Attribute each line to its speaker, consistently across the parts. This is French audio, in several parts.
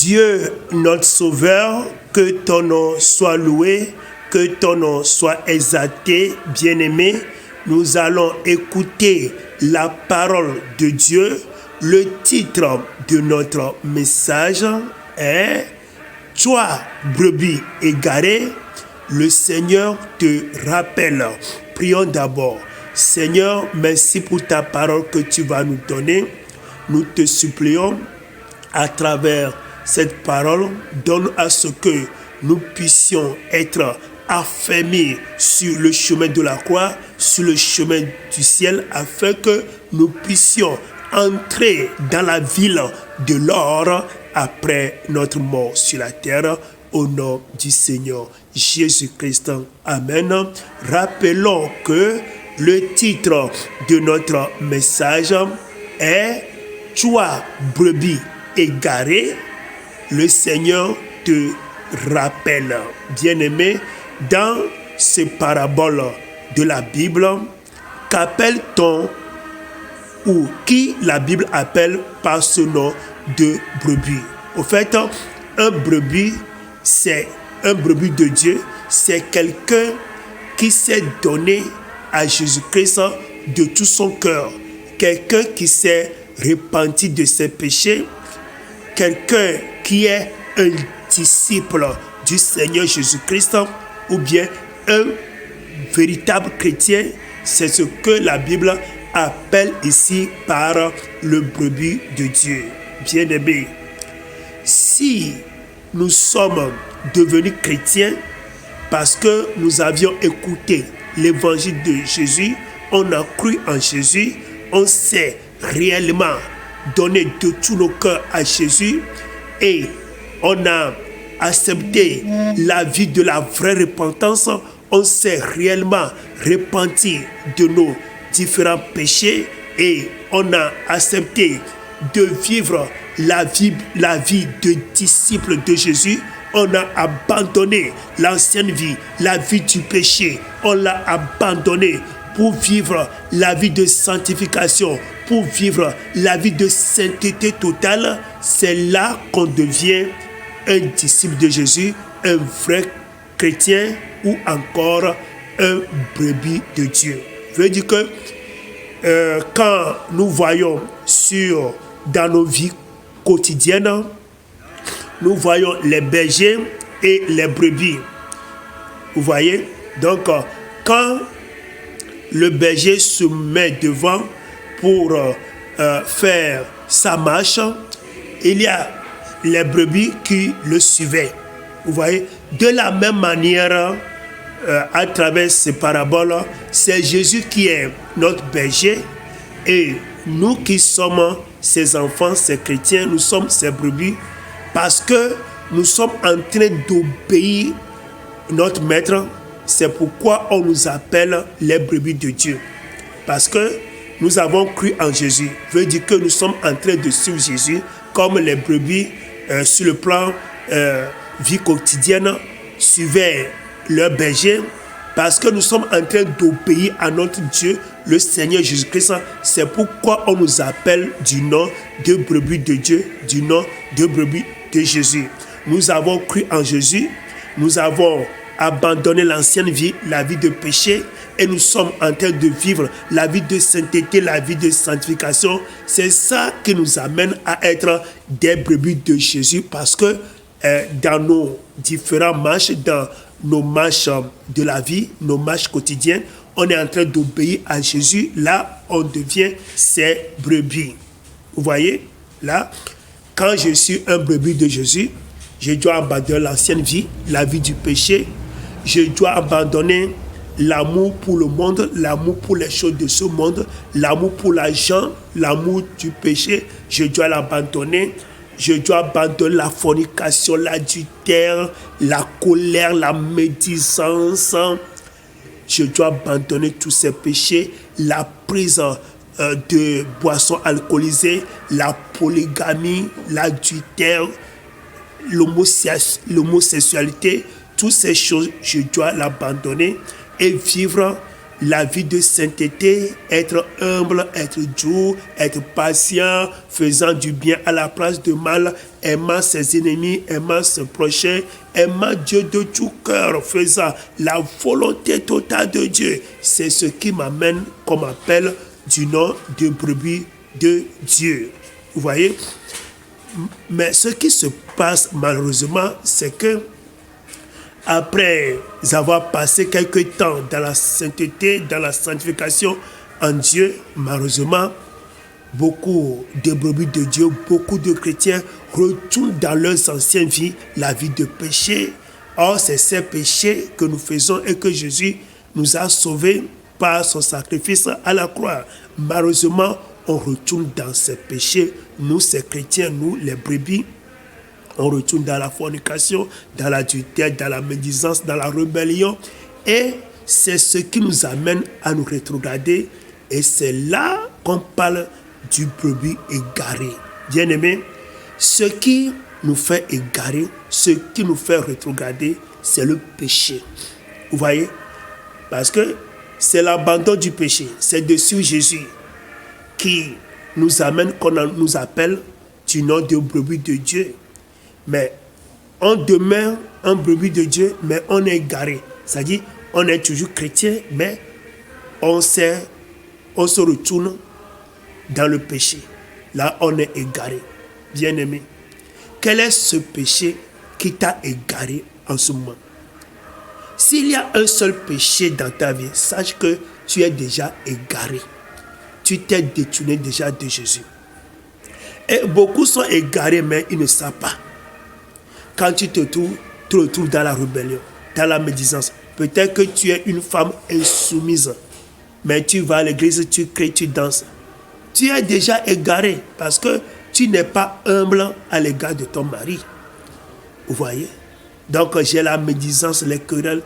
Speaker 1: Dieu, notre Sauveur, que ton nom soit loué, que ton nom soit exalté, bien-aimé. Nous allons écouter la parole de Dieu. Le titre de notre message est « Toi, brebis égarée, le Seigneur te rappelle ». Prions d'abord. Seigneur, merci pour ta parole que tu vas nous donner. Nous te supplions à travers cette parole, donne à ce que nous puissions être affermis sur le chemin de la croix, sur le chemin du ciel, afin que nous puissions entrer dans la ville de l'or après notre mort sur la terre, au nom du Seigneur Jésus-Christ. Amen. Rappelons que le titre de notre message est « Toi, brebis égarée, le Seigneur te rappelle ». Bien-aimé, dans ces paraboles de la Bible, qu'appelle-t-on ou qui la Bible appelle par ce nom de brebis? Au fait, un brebis, c'est un brebis de Dieu, c'est quelqu'un qui s'est donné à Jésus-Christ de tout son cœur, quelqu'un qui s'est repenti de ses péchés, quelqu'un qui est un disciple du Seigneur Jésus-Christ, ou bien un véritable chrétien. C'est ce que la Bible appelle ici par le brebis de Dieu. Bien-aimés, si nous sommes devenus chrétiens parce que nous avions écouté l'évangile de Jésus, on a cru en Jésus, on s'est réellement donné de tous nos cœurs à Jésus et on a accepté la vie de la vraie repentance, on s'est réellement repenti de nos différents péchés et on a accepté de vivre la vie de disciple de Jésus. On a abandonné l'ancienne vie, la vie du péché. On l'a abandonné pour vivre la vie de sanctification, pour vivre la vie de sainteté totale. C'est là qu'on devient un disciple de Jésus, un vrai chrétien ou encore un brebis de Dieu. Je veux dire que quand nous voyons dans nos vies quotidiennes, nous voyons les bergers et les brebis. Vous voyez? Donc, quand le berger se met devant pour faire sa marche, il y a les brebis qui le suivaient. Vous voyez? De la même manière, à travers ces paraboles, c'est Jésus qui est notre berger et nous qui sommes ses enfants, ses chrétiens, nous sommes ses brebis parce que nous sommes en train d'obéir notre maître. C'est pourquoi on nous appelle les brebis de Dieu. Parce que nous avons cru en Jésus. Ça veut dire que nous sommes en train de suivre Jésus comme les brebis sur le plan vie quotidienne suivaient leur berger. Parce que nous sommes en train d'obéir à notre Dieu, le Seigneur Jésus-Christ. C'est pourquoi on nous appelle du nom de brebis de Dieu, du nom de brebis de Jésus. Nous avons cru en Jésus, nous avons abandonné l'ancienne vie, la vie de péché, et nous sommes en train de vivre la vie de sainteté, la vie de sanctification. C'est ça qui nous amène à être des brebis de Jésus, parce que dans nos différentes marches, dans nos marches de la vie, nos marches quotidiennes, on est en train d'obéir à Jésus. Là, on devient ses brebis. Vous voyez, là, quand je suis un brebis de Jésus, je dois abandonner l'ancienne vie, la vie du péché. Je dois abandonner l'amour pour le monde, l'amour pour les choses de ce monde, l'amour pour l'argent, l'amour du péché. Je dois l'abandonner. Je dois abandonner la fornication, l'adultère, la colère, la médisance. Je dois abandonner tous ces péchés, la prise de boissons alcoolisées, la polygamie, l'adultère, l'homosexualité. Toutes ces choses, je dois l'abandonner et vivre la vie de sainteté, être humble, être doux, être patient, faisant du bien à la place de mal, aimant ses ennemis, aimant ses prochains, aimant Dieu de tout cœur, faisant la volonté totale de Dieu. C'est ce qui m'amène comme appel du nom de brebis de Dieu. Vous voyez? Mais ce qui se passe malheureusement, c'est que après avoir passé quelque temps dans la sainteté, dans la sanctification en Dieu, malheureusement, beaucoup de brebis de Dieu, beaucoup de chrétiens retournent dans leurs anciennes vies, la vie de péché. Or, c'est ces péchés que nous faisons et que Jésus nous a sauvés par son sacrifice à la croix. Malheureusement, on retourne dans ces péchés. Nous, ces chrétiens, nous, les brebis, on retourne dans la fornication, dans l'adultère, dans la médisance, dans la rébellion. Et c'est ce qui nous amène à nous rétrograder. Et c'est là qu'on parle du brebis égaré. Bien-aimés, ce qui nous fait égarer, ce qui nous fait rétrograder, c'est le péché. Vous voyez? Parce que c'est l'abandon du péché. C'est dessus Jésus qui nous amène, qu'on nous appelle du nom de brebis de Dieu. Mais on demeure un brebis de Dieu, mais on est égaré. C'est-à-dire, on est toujours chrétien, mais on se retourne dans le péché. Là, on est égaré. Bien-aimé, quel est ce péché qui t'a égaré en ce moment? S'il y a un seul péché dans ta vie, sache que tu es déjà égaré. Tu t'es détourné déjà de Jésus. Et beaucoup sont égarés, mais ils ne savent pas. Quand tu te retrouves dans la rébellion, dans la médisance, peut-être que tu es une femme insoumise, mais tu vas à l'église, tu cries, tu danses. Tu es déjà égaré parce que tu n'es pas humble à l'égard de ton mari. Vous voyez? Donc j'ai la médisance, les querelles,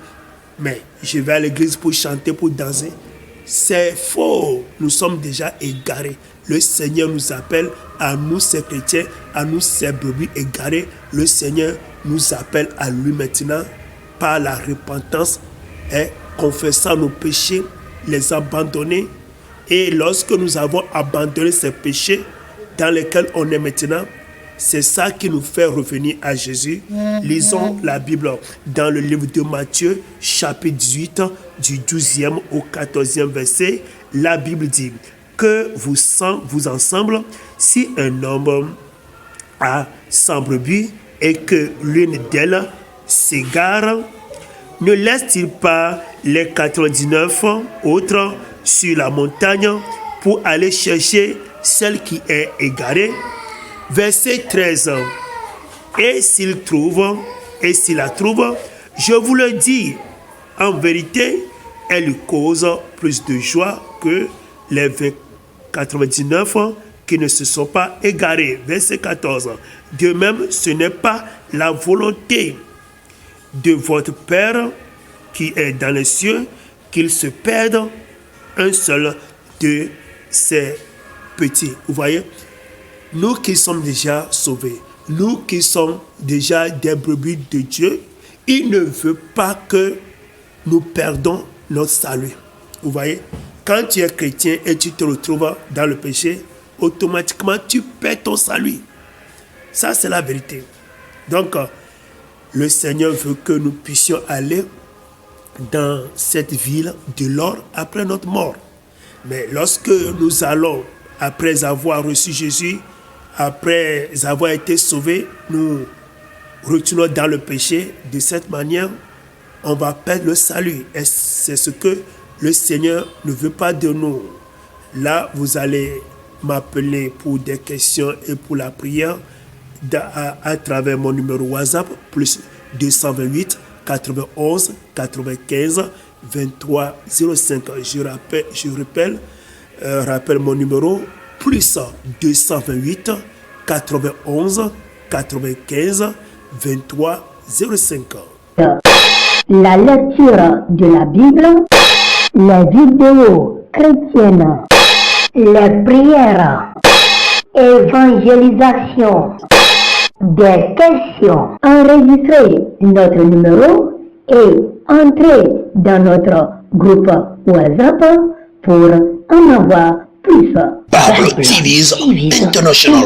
Speaker 1: mais je vais à l'église pour chanter, pour danser. C'est faux. Nous sommes déjà égarés. Le Seigneur nous appelle, à nous ces chrétiens, à nous ces brebis égarés. Le Seigneur nous appelle à lui maintenant par la repentance et confessant nos péchés, les abandonner. Et lorsque nous avons abandonné ces péchés dans lesquels on est maintenant, c'est ça qui nous fait revenir à Jésus. Lisons la Bible dans le livre de Matthieu, chapitre 18, du 12e au 14e verset. La Bible dit que vous ensemble, si un homme a 100 brebis et que l'une d'elles s'égare, ne laisse-t-il pas les 99 autres sur la montagne pour aller chercher celle qui est égarée? Verset 13. Et s'il la trouve, je vous le dis, en vérité, elle lui cause plus de joie que les 99 qui ne se sont pas égarés. Verset 14. De même, ce n'est pas la volonté de votre Père qui est dans les cieux qu'il se perde un seul de ces petits. Vous voyez? Nous qui sommes déjà sauvés, nous qui sommes déjà des brebis de Dieu, il ne veut pas que nous perdons notre salut. Vous voyez? Quand tu es chrétien et tu te retrouves dans le péché, automatiquement tu perds ton salut. Ça, c'est la vérité. Donc, le Seigneur veut que nous puissions aller dans cette ville de l'or après notre mort. Mais lorsque nous allons, après avoir reçu Jésus, après avoir été sauvés, nous retournons dans le péché. De cette manière, on va perdre le salut. Et c'est ce que le Seigneur ne veut pas de nous. Là, vous allez m'appeler pour des questions et pour la prière à travers mon numéro WhatsApp, plus 228 91 95 23 05. Je rappelle mon numéro, plus 228 91 95 23 05.
Speaker 2: La lecture de la Bible, les vidéos chrétiennes, les prières, évangélisation, des questions. Enregistrez notre numéro et entrez dans notre groupe WhatsApp pour en avoir plus.
Speaker 3: Pablo TV's International.